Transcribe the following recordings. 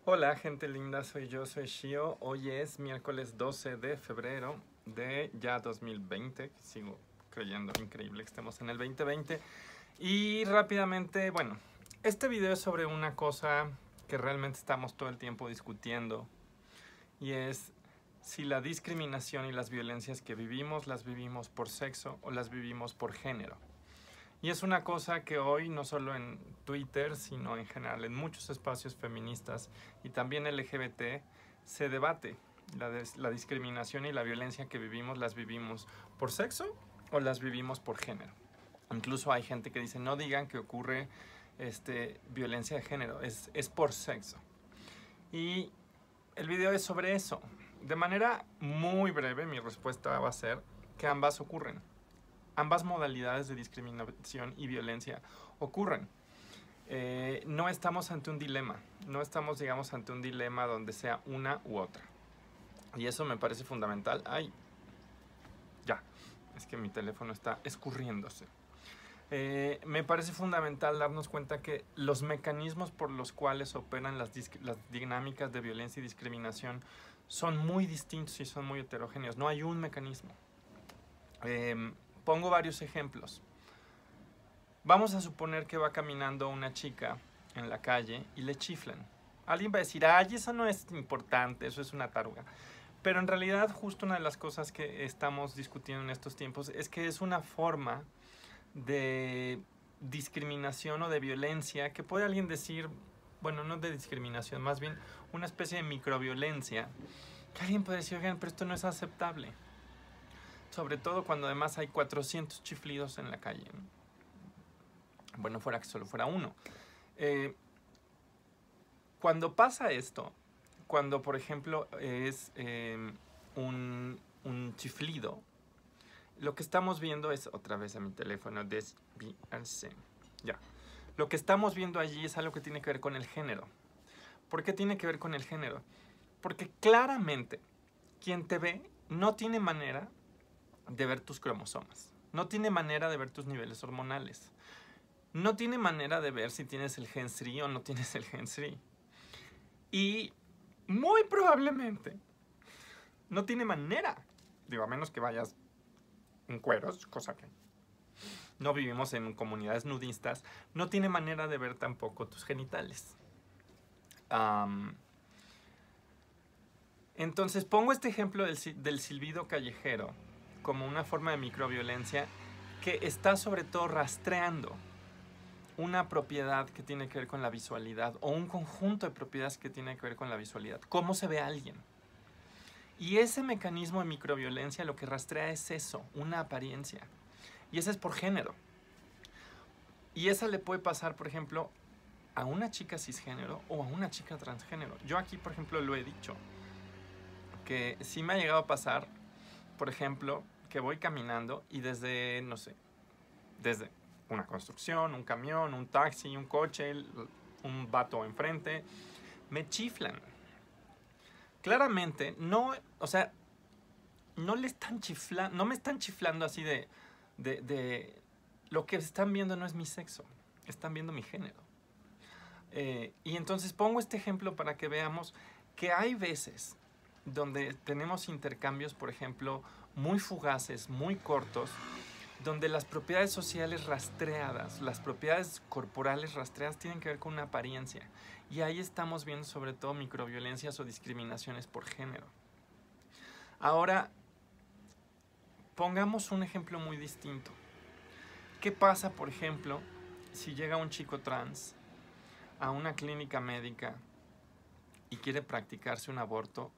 Hola gente linda, soy Shio. Hoy es miércoles 12 de febrero de ya 2020. Sigo creyendo increíble que estemos en el 2020. Y rápidamente, bueno, este video es sobre una cosa que realmente estamos todo el tiempo discutiendo. Y es si la discriminación y las violencias que vivimos, las vivimos por sexo o las vivimos por género. Y es una cosa que hoy, no solo en Twitter, sino en general en muchos espacios feministas y también LGBT, se debate. La discriminación y la violencia que vivimos, ¿las vivimos por sexo o las vivimos por género? Incluso hay gente que dice, no digan que ocurre violencia de género, es por sexo. Y el video es sobre eso. De manera muy breve, mi respuesta va a ser que ambas ocurren. Ambas modalidades de discriminación y violencia ocurren. No estamos ante un dilema, no estamos, digamos, ante un dilema donde sea una u otra. Y eso me parece fundamental. Ay, ya, es que mi teléfono está escurriéndose. Me parece fundamental darnos cuenta que los mecanismos por los cuales operan las dinámicas de violencia y discriminación son muy distintos y son muy heterogéneos. No hay un mecanismo. Pongo varios ejemplos. Vamos a suponer que va caminando una chica en la calle y le chiflan. Alguien va a decir, ay, eso no es importante, eso es una taruga. Pero en realidad justo una de las cosas que estamos discutiendo en estos tiempos es que es una forma de discriminación o de violencia que puede alguien decir, bueno, no de discriminación, más bien una especie de microviolencia, que alguien puede decir, oigan, pero esto no es aceptable. Sobre todo cuando además hay 400 chiflidos en la calle, ¿no? Bueno, fuera que solo fuera uno. Cuando pasa esto, cuando por ejemplo es un chiflido, lo que estamos viendo es, otra vez a mi teléfono, desviarse. Ya. Lo que estamos viendo allí es algo que tiene que ver con el género. ¿Por qué tiene que ver con el género? Porque claramente quien te ve no tiene manera de ver tus cromosomas. No tiene manera de ver tus niveles hormonales. No tiene manera de ver si tienes el gen SRI o no tienes el gen SRI. Y muy probablemente no tiene manera, digo, a menos que vayas en cueros, cosa que no vivimos en comunidades nudistas, no tiene manera de ver tampoco tus genitales. Entonces pongo este ejemplo del silbido callejero como una forma de microviolencia que está sobre todo rastreando una propiedad que tiene que ver con la visualidad o un conjunto de propiedades que tiene que ver con la visualidad. ¿Cómo se ve a alguien? Y ese mecanismo de microviolencia lo que rastrea es eso, una apariencia. Y ese es por género. Y esa le puede pasar, por ejemplo, a una chica cisgénero o a una chica transgénero. Yo aquí, por ejemplo, lo he dicho, que sí me ha llegado a pasar, por ejemplo, que voy caminando y desde, no sé, desde una construcción, un camión, un taxi, un coche, un vato enfrente, me chiflan. Claramente, no, o sea, no le están chiflando, no me están chiflando así de lo que están viendo no es mi sexo, están viendo mi género. Y entonces pongo este ejemplo para que veamos que hay veces donde tenemos intercambios, por ejemplo, muy fugaces, muy cortos, donde las propiedades sociales rastreadas, las propiedades corporales rastreadas tienen que ver con una apariencia. Y ahí estamos viendo sobre todo microviolencias o discriminaciones por género. Ahora, pongamos un ejemplo muy distinto. ¿Qué pasa, por ejemplo, si llega un chico trans a una clínica médica y quiere practicarse un aborto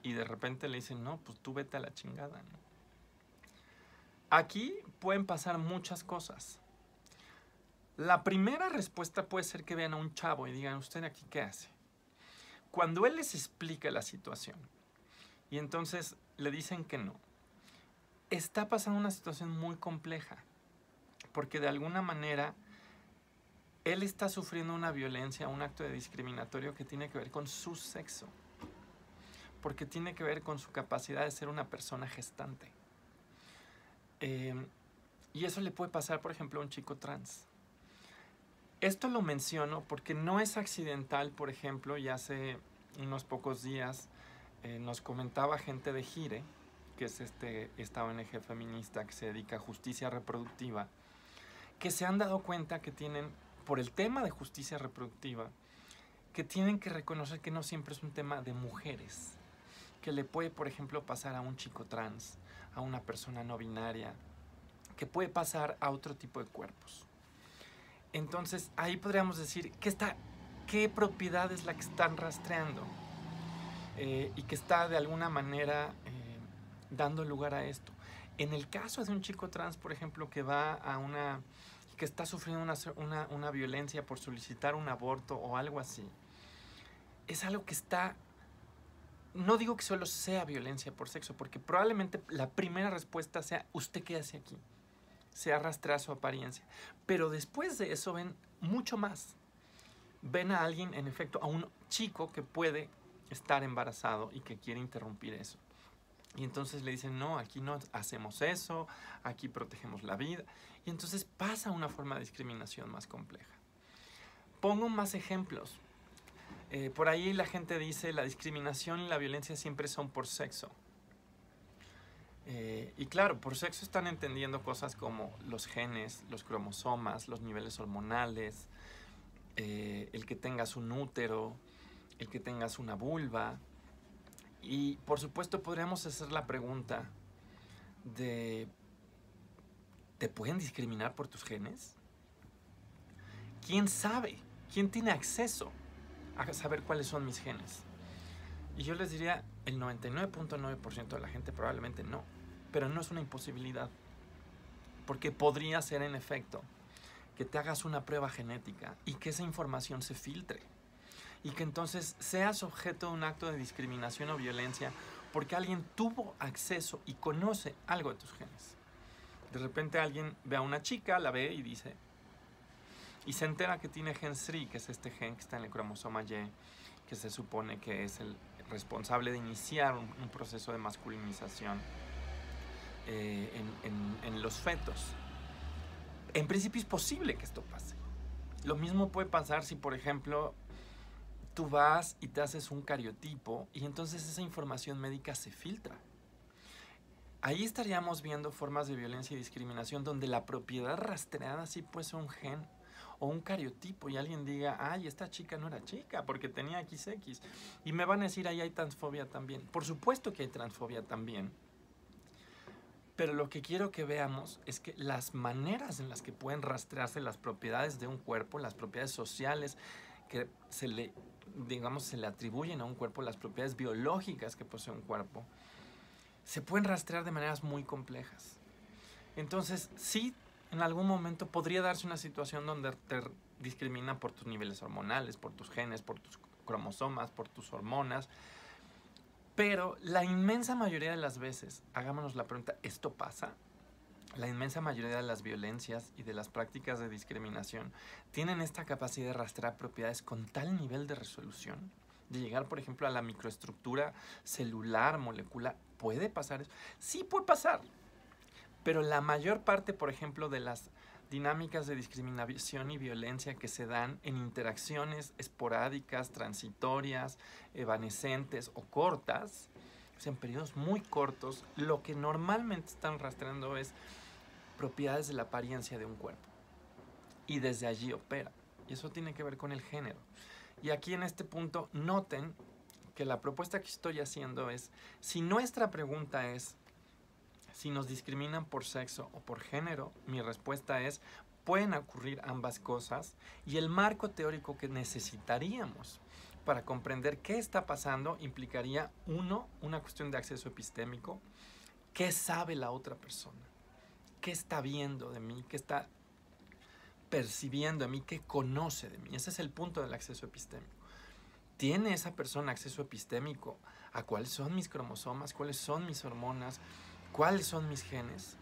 y de repente le dicen, no, pues tú vete a la chingada, ¿no? Aquí pueden pasar muchas cosas. La primera respuesta puede ser que vean a un chavo y digan, ¿usted aquí qué hace? Cuando él les explica la situación y entonces le dicen que no, está pasando una situación muy compleja, porque de alguna manera él está sufriendo una violencia, un acto de discriminatorio que tiene que ver con su sexo, porque tiene que ver con su capacidad de ser una persona gestante. Y eso le puede pasar, por ejemplo, a un chico trans. Esto lo menciono porque no es accidental, por ejemplo, y hace unos pocos días nos comentaba gente de GIRE, que es esta ONG feminista que se dedica a justicia reproductiva, que se han dado cuenta que tienen, por el tema de justicia reproductiva, que tienen que reconocer que no siempre es un tema de mujeres, que le puede, por ejemplo, pasar a un chico trans, a una persona no binaria, que puede pasar a otro tipo de cuerpos. Entonces, ahí podríamos decir qué propiedad es la que están rastreando y que está de alguna manera dando lugar a esto. En el caso de un chico trans, por ejemplo, que está sufriendo una violencia por solicitar un aborto o algo así, es algo que está... No digo que solo sea violencia por sexo, porque probablemente la primera respuesta sea, ¿usted qué hace aquí? Se rastrea su apariencia. Pero después de eso ven mucho más. Ven a alguien, en efecto, a un chico que puede estar embarazado y que quiere interrumpir eso. Y entonces le dicen, no, aquí no hacemos eso, aquí protegemos la vida. Y entonces pasa una forma de discriminación más compleja. Pongo más ejemplos. Por ahí la gente dice, la discriminación y la violencia siempre son por sexo. Y claro, por sexo están entendiendo cosas como los genes, los cromosomas, los niveles hormonales, el que tengas un útero, el que tengas una vulva. Y por supuesto podríamos hacer la pregunta de, ¿te pueden discriminar por tus genes? ¿Quién sabe? ¿Quién tiene acceso a saber cuáles son mis genes? Y yo les diría, el 99.9% de la gente probablemente no. Pero no es una imposibilidad. Porque podría ser en efecto que te hagas una prueba genética y que esa información se filtre. Y que entonces seas objeto de un acto de discriminación o violencia porque alguien tuvo acceso y conoce algo de tus genes. De repente alguien ve a una chica, la ve y dice... Y se entera que tiene gen SRI, que es este gen que está en el cromosoma Y, que se supone que es el responsable de iniciar un proceso de masculinización en los fetos. En principio es posible que esto pase. Lo mismo puede pasar si, por ejemplo, tú vas y te haces un cariotipo y entonces esa información médica se filtra. Ahí estaríamos viendo formas de violencia y discriminación donde la propiedad rastreada sí puede ser un gen o un cariotipo y alguien diga, ay, esta chica no era chica porque tenía XX. Y me van a decir, ahí hay transfobia también. Por supuesto que hay transfobia también. Pero lo que quiero que veamos es que las maneras en las que pueden rastrearse las propiedades de un cuerpo, las propiedades sociales que se le atribuyen a un cuerpo, las propiedades biológicas que posee un cuerpo, se pueden rastrear de maneras muy complejas. Entonces, sí, en algún momento podría darse una situación donde te discriminan por tus niveles hormonales, por tus genes, por tus cromosomas, por tus hormonas. Pero la inmensa mayoría de las veces, hagámonos la pregunta, ¿esto pasa? La inmensa mayoría de las violencias y de las prácticas de discriminación tienen esta capacidad de rastrear propiedades con tal nivel de resolución, de llegar, por ejemplo, a la microestructura celular, molecular. ¿Puede pasar eso? Sí puede pasar. Pero la mayor parte, por ejemplo, de las dinámicas de discriminación y violencia que se dan en interacciones esporádicas, transitorias, evanescentes o cortas, o sea, en periodos muy cortos, lo que normalmente están rastreando es propiedades de la apariencia de un cuerpo. Y desde allí opera. Y eso tiene que ver con el género. Y aquí en este punto noten que la propuesta que estoy haciendo es, si nuestra pregunta es, si nos discriminan por sexo o por género, mi respuesta es, pueden ocurrir ambas cosas y el marco teórico que necesitaríamos para comprender qué está pasando implicaría, uno, una cuestión de acceso epistémico, qué sabe la otra persona, qué está viendo de mí, qué está percibiendo de mí, qué conoce de mí. Ese es el punto del acceso epistémico. ¿Tiene esa persona acceso epistémico a cuáles son mis cromosomas, cuáles son mis hormonas, cuáles son mis genes?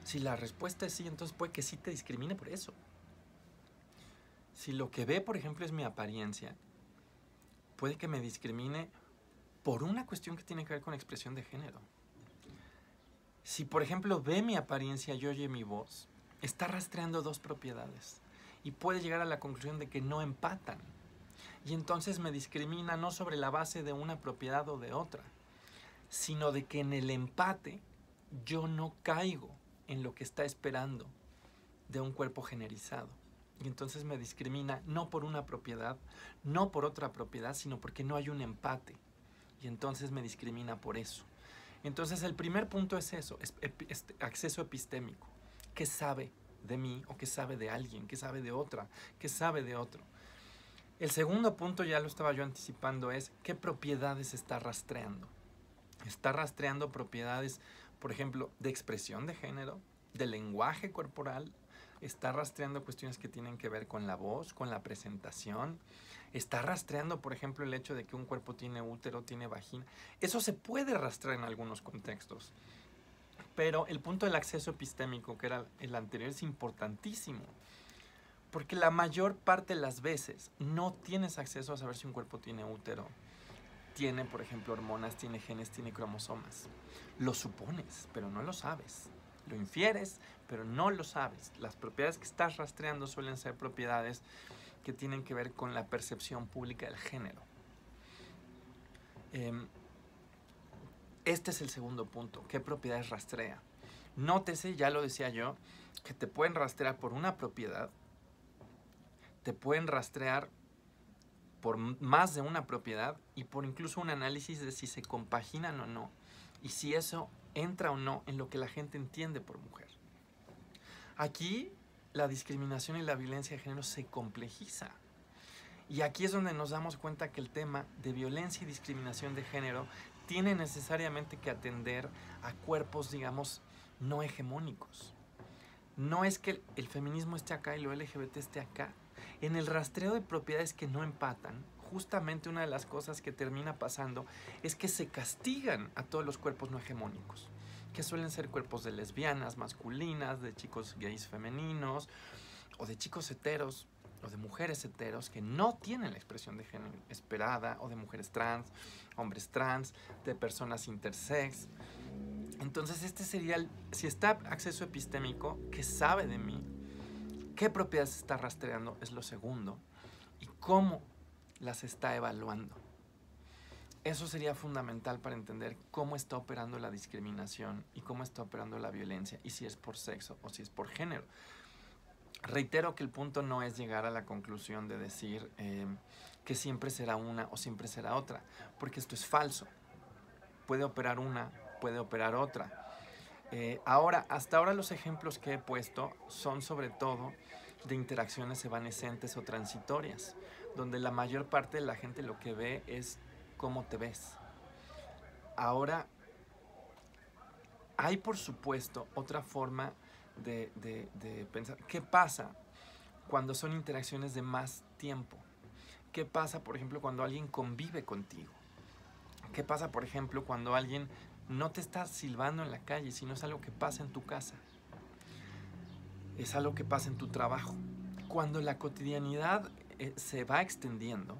Si la respuesta es sí, entonces puede que sí te discrimine por eso. Si lo que ve, por ejemplo, es mi apariencia, puede que me discrimine por una cuestión que tiene que ver con expresión de género. Si, por ejemplo, ve mi apariencia y oye mi voz, está rastreando dos propiedades. y puede llegar a la conclusión de que no empatan. Y entonces me discrimina no sobre la base de una propiedad o de otra, sino de que en el empate yo no caigo en lo que está esperando de un cuerpo generizado. Y entonces me discrimina no por una propiedad, no por otra propiedad, sino porque no hay un empate. Y entonces me discrimina por eso. Entonces el primer punto es eso, es acceso epistémico. ¿Qué sabe de mí o qué sabe de alguien? ¿Qué sabe de otra? ¿Qué sabe de otro? El segundo punto, ya lo estaba yo anticipando, es qué propiedades está rastreando. Está rastreando propiedades, por ejemplo, de expresión de género, de lenguaje corporal. Está rastreando cuestiones que tienen que ver con la voz, con la presentación. Está rastreando, por ejemplo, el hecho de que un cuerpo tiene útero, tiene vagina. Eso se puede rastrear en algunos contextos. Pero el punto del acceso epistémico, que era el anterior, es importantísimo. Porque la mayor parte de las veces no tienes acceso a saber si un cuerpo tiene útero, tiene, por ejemplo, hormonas, tiene genes, tiene cromosomas. Lo supones, pero no lo sabes. Lo infieres, pero no lo sabes. Las propiedades que estás rastreando suelen ser propiedades que tienen que ver con la percepción pública del género. Este es el segundo punto. ¿Qué propiedades rastrea? Nótese, ya lo decía yo, que te pueden rastrear por una propiedad, te pueden rastrear por más de una propiedad y por incluso un análisis de si se compaginan o no y si eso entra o no en lo que la gente entiende por mujer. Aquí la discriminación y la violencia de género se complejiza. Y aquí es donde nos damos cuenta que el tema de violencia y discriminación de género tiene necesariamente que atender a cuerpos, digamos, no hegemónicos. No es que el feminismo esté acá y lo LGBT esté acá. En el rastreo de propiedades que no empatan, justamente una de las cosas que termina pasando es que se castigan a todos los cuerpos no hegemónicos, que suelen ser cuerpos de lesbianas masculinas, de chicos gays femeninos, o de chicos heteros, o de mujeres heteros que no tienen la expresión de género esperada, o de mujeres trans, hombres trans, de personas intersex. Entonces este sería, si está acceso epistémico, ¿qué sabe de mí? ¿Qué propiedades está rastreando? Es lo segundo. ¿Y cómo las está evaluando? Eso sería fundamental para entender cómo está operando la discriminación y cómo está operando la violencia, y si es por sexo o si es por género. Reitero que el punto no es llegar a la conclusión de decir que siempre será una o siempre será otra, porque esto es falso. Puede operar una, puede operar otra. Hasta ahora los ejemplos que he puesto son sobre todo de interacciones evanescentes o transitorias, donde la mayor parte de la gente lo que ve es cómo te ves. Ahora, hay por supuesto otra forma de pensar. ¿Qué pasa cuando son interacciones de más tiempo? ¿Qué pasa, por ejemplo, cuando alguien convive contigo? ¿Qué pasa, por ejemplo, cuando alguien no te está silbando en la calle, sino es algo que pasa en tu casa? Es algo que pasa en tu trabajo. Cuando la cotidianidad se va extendiendo,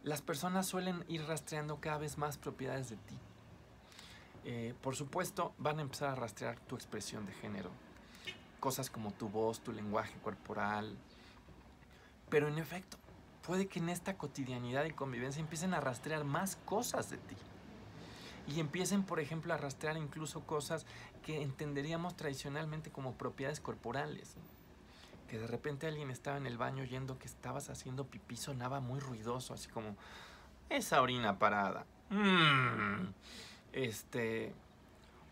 las personas suelen ir rastreando cada vez más propiedades de ti. Por supuesto, van a empezar a rastrear tu expresión de género. Cosas como tu voz, tu lenguaje corporal. Pero en efecto, puede que en esta cotidianidad y convivencia empiecen a rastrear más cosas de ti. Y empiecen, por ejemplo, a rastrear incluso cosas que entenderíamos tradicionalmente como propiedades corporales. Que de repente alguien estaba en el baño oyendo que estabas haciendo pipí, sonaba muy ruidoso, así como, esa orina parada.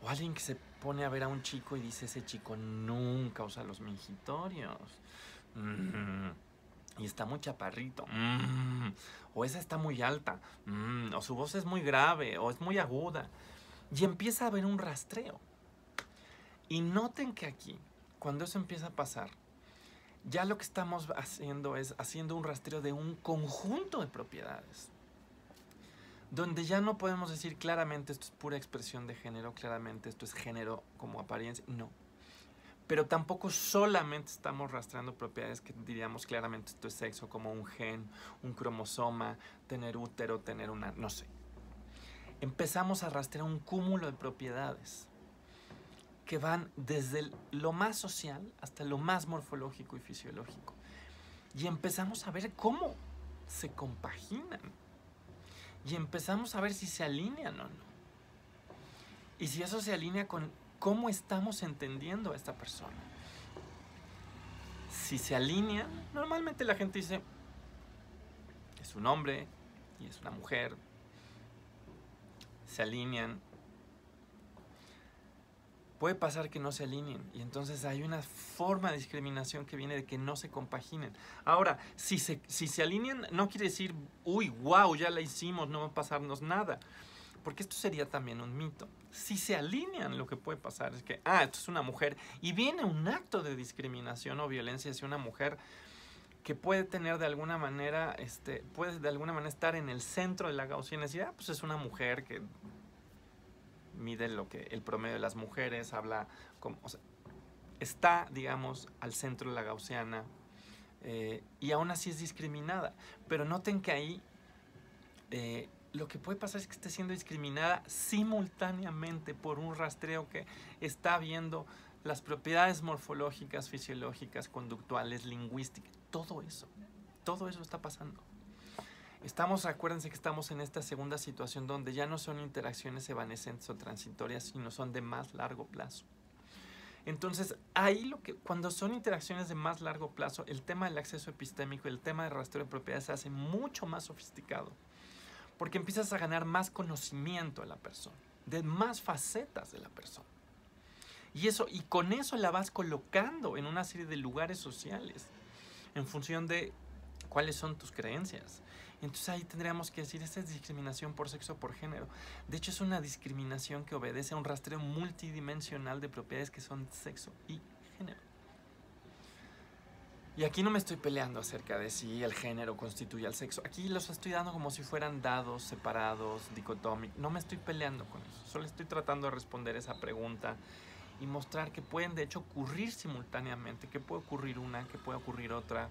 O alguien que se pone a ver a un chico y dice, ese chico nunca usa los mingitorios. Y está muy chaparrito. O esa está muy alta. O su voz es muy grave, o es muy aguda. Y empieza a haber un rastreo. Y noten que aquí, cuando eso empieza a pasar, ya lo que estamos haciendo es haciendo un rastreo de un conjunto de propiedades. Donde ya no podemos decir claramente esto es pura expresión de género, claramente esto es género como apariencia, no. Pero tampoco solamente estamos rastreando propiedades que diríamos claramente esto es sexo, como un gen, un cromosoma, tener útero, tener una, no sé. Empezamos a rastrear un cúmulo de propiedades que van desde lo más social hasta lo más morfológico y fisiológico. Y empezamos a ver cómo se compaginan. Y empezamos a ver si se alinean o no. Y si eso se alinea con cómo estamos entendiendo a esta persona. Si se alinean, normalmente la gente dice, es un hombre y es una mujer. Se alinean. Puede pasar que no se alineen y entonces hay una forma de discriminación que viene de que no se compaginen. Ahora, si se alinean, no quiere decir, uy, wow, ya la hicimos, no va a pasarnos nada. Porque esto sería también un mito. Si se alinean, lo que puede pasar es que, esto es una mujer y viene un acto de discriminación o violencia hacia una mujer que puede tener de alguna manera, puede de alguna manera estar en el centro de la gaussiana y decir, pues es una mujer que mide el promedio de las mujeres, habla como, o sea, está, digamos, al centro de la gaussiana y aún así es discriminada. Pero noten que ahí lo que puede pasar es que esté siendo discriminada simultáneamente por un rastreo que está viendo las propiedades morfológicas, fisiológicas, conductuales, lingüísticas, todo eso está pasando. Acuérdense que estamos en esta segunda situación donde ya no son interacciones evanescentes o transitorias, sino son de más largo plazo. Entonces, ahí cuando son interacciones de más largo plazo, el tema del acceso epistémico, el tema de rastreo de propiedades se hace mucho más sofisticado. Porque empiezas a ganar más conocimiento de la persona, de más facetas de la persona. Y con eso la vas colocando en una serie de lugares sociales, en función de cuáles son tus creencias. Entonces ahí tendríamos que decir, esta es discriminación por sexo o por género. De hecho, es una discriminación que obedece a un rastreo multidimensional de propiedades que son sexo y género. Y aquí no me estoy peleando acerca de si el género constituye al sexo. Aquí los estoy dando como si fueran dados separados, dicotómicos. No me estoy peleando con eso. Solo estoy tratando de responder esa pregunta y mostrar que pueden de hecho ocurrir simultáneamente, que puede ocurrir una, que puede ocurrir otra.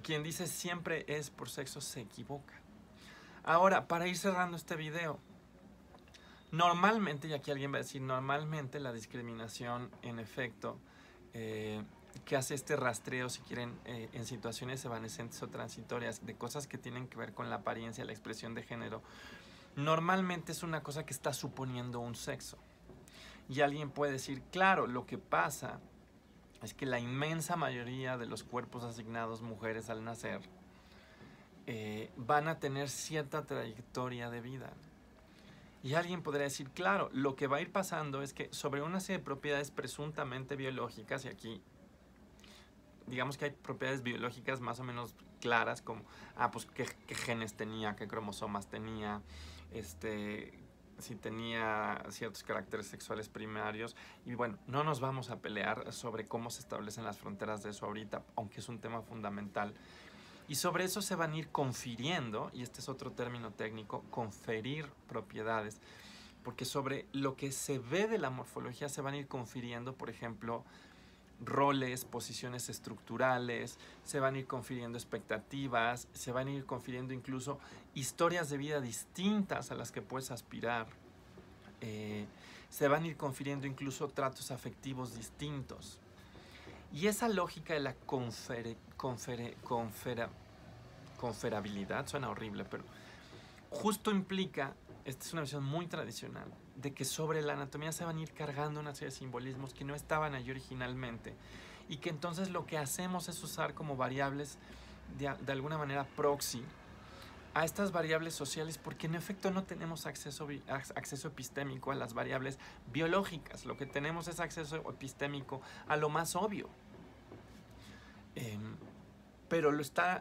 Quien dice siempre es por sexo se equivoca. Ahora, para ir cerrando este video, normalmente, y aquí alguien va a decir, normalmente la discriminación en efecto que hace este rastreo, si quieren, en situaciones evanescentes o transitorias de cosas que tienen que ver con la apariencia, la expresión de género, normalmente es una cosa que está suponiendo un sexo. Y alguien puede decir, claro, lo que pasa es que la inmensa mayoría de los cuerpos asignados mujeres al nacer van a tener cierta trayectoria de vida. Y alguien podría decir, claro, lo que va a ir pasando es que sobre una serie de propiedades presuntamente biológicas, y aquí digamos que hay propiedades biológicas más o menos claras, como, pues qué genes tenía, qué cromosomas tenía, si tenía ciertos caracteres sexuales primarios. Y bueno, no nos vamos a pelear sobre cómo se establecen las fronteras de eso ahorita, aunque es un tema fundamental. Y sobre eso se van a ir confiriendo, y este es otro término técnico, conferir propiedades, porque sobre lo que se ve de la morfología se van a ir confiriendo, por ejemplo, roles, posiciones estructurales, se van a ir confiriendo expectativas, se van a ir confiriendo incluso historias de vida distintas a las que puedes aspirar, se van a ir confiriendo incluso tratos afectivos distintos. Y esa lógica de la conferabilidad, suena horrible, pero justo implica, esta es una visión muy tradicional, de que sobre la anatomía se van a ir cargando una serie de simbolismos que no estaban allí originalmente y que entonces lo que hacemos es usar como variables de alguna manera proxy a estas variables sociales, porque en efecto no tenemos acceso epistémico a las variables biológicas. Lo que tenemos es acceso epistémico a lo más obvio. Pero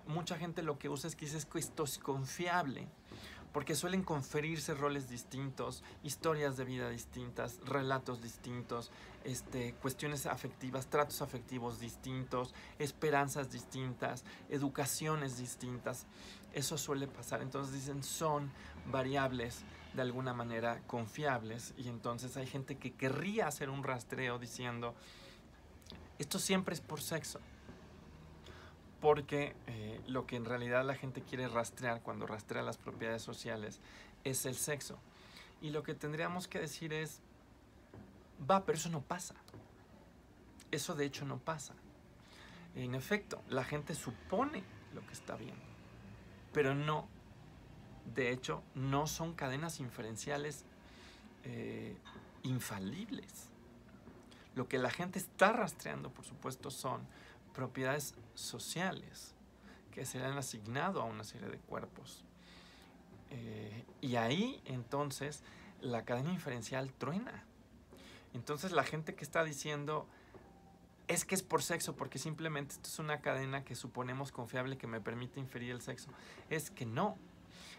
mucha gente lo que usa es que dice que esto es confiable, porque suelen conferirse roles distintos, historias de vida distintas, relatos distintos, cuestiones afectivas, tratos afectivos distintos, esperanzas distintas, educaciones distintas. Eso suele pasar. Entonces dicen, son variables de alguna manera confiables, y entonces hay gente que querría hacer un rastreo diciendo, esto siempre es por sexo. Porque lo que en realidad la gente quiere rastrear cuando rastrea las propiedades sociales es el sexo. Y lo que tendríamos que decir es, pero eso no pasa. Eso de hecho no pasa. En efecto, la gente supone lo que está viendo, pero no. De hecho, no son cadenas inferenciales infalibles. Lo que la gente está rastreando, por supuesto, son propiedades sociales que se le han asignado a una serie de cuerpos. Y ahí, entonces, la cadena inferencial truena. Entonces, la gente que está diciendo es que es por sexo, porque simplemente esto es una cadena que suponemos confiable que me permite inferir el sexo, es que no.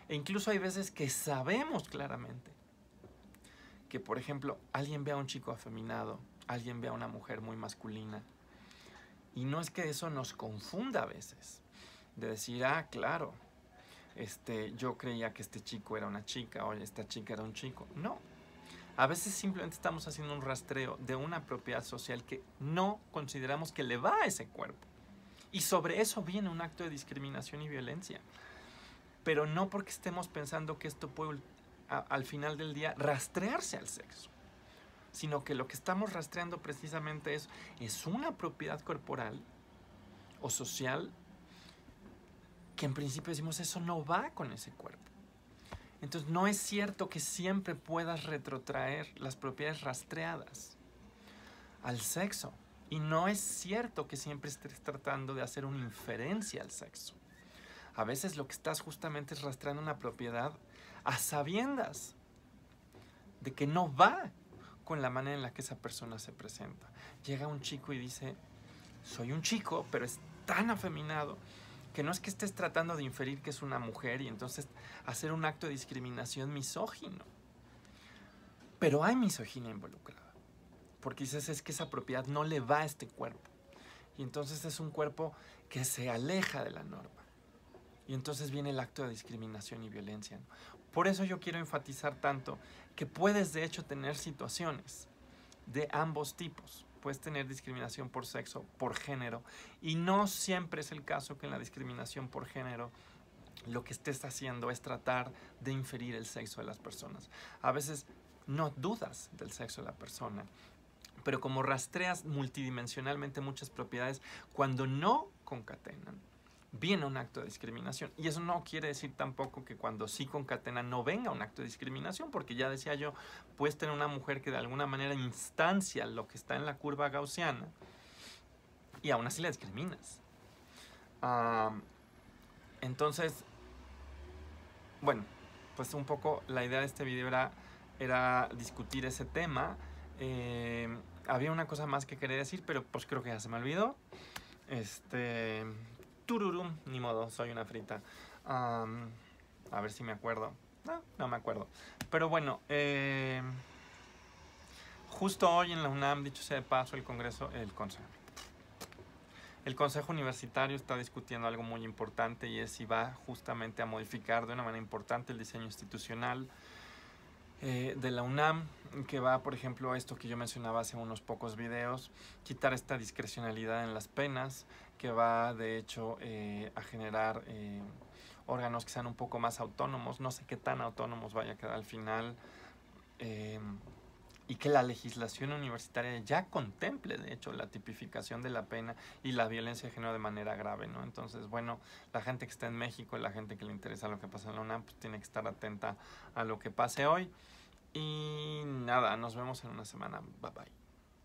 E incluso hay veces que sabemos claramente que, por ejemplo, alguien ve a un chico afeminado, alguien ve a una mujer muy masculina, y no es que eso nos confunda a veces, de decir, ah, claro, yo creía que este chico era una chica, o esta chica era un chico. No, a veces simplemente estamos haciendo un rastreo de una propiedad social que no consideramos que le va a ese cuerpo, y sobre eso viene un acto de discriminación y violencia, pero no porque estemos pensando que esto puede al final del día rastrearse al sexo, sino que lo que estamos rastreando precisamente es una propiedad corporal o social que en principio decimos eso no va con ese cuerpo. Entonces no es cierto que siempre puedas retrotraer las propiedades rastreadas al sexo, y no es cierto que siempre estés tratando de hacer una inferencia al sexo. A veces lo que estás justamente es rastreando una propiedad a sabiendas de que no va con la manera en la que esa persona se presenta. Llega un chico y dice, soy un chico, pero es tan afeminado que no es que estés tratando de inferir que es una mujer y entonces hacer un acto de discriminación misógino. Pero hay misoginia involucrada, porque dices, es que esa propiedad no le va a este cuerpo. Y entonces es un cuerpo que se aleja de la norma. Y entonces viene el acto de discriminación y violencia, ¿no? Por eso yo quiero enfatizar tanto que puedes de hecho tener situaciones de ambos tipos. Puedes tener discriminación por sexo, por género, y no siempre es el caso que en la discriminación por género lo que estés haciendo es tratar de inferir el sexo de las personas. A veces no dudas del sexo de la persona, pero como rastreas multidimensionalmente muchas propiedades, cuando no concatenan, viene un acto de discriminación. Y eso no quiere decir tampoco que cuando sí concatena no venga un acto de discriminación, porque ya decía yo, puedes tener una mujer que de alguna manera instancia lo que está en la curva gaussiana y aún así la discriminas. Entonces, bueno, pues un poco la idea de este video era discutir ese tema. Había una cosa más que quería decir, pero pues creo que ya se me olvidó. Tururum, ni modo, soy una frita. A ver si me acuerdo. No me acuerdo. Pero bueno, justo hoy en la UNAM, dicho sea de paso, el Consejo Universitario está discutiendo algo muy importante, y es si va justamente a modificar de una manera importante el diseño institucional de la UNAM, que va, por ejemplo, a esto que yo mencionaba hace unos pocos videos, quitar esta discrecionalidad en las penas, que va de hecho a generar órganos que sean un poco más autónomos. No sé qué tan autónomos vaya a quedar al final, y que la legislación universitaria ya contemple de hecho la tipificación de la pena y la violencia de género de manera grave, ¿no? Entonces, bueno, la gente que está en México, la gente que le interesa lo que pasa en la UNAM, pues tiene que estar atenta a lo que pase hoy. Y nada, nos vemos en una semana. Bye bye.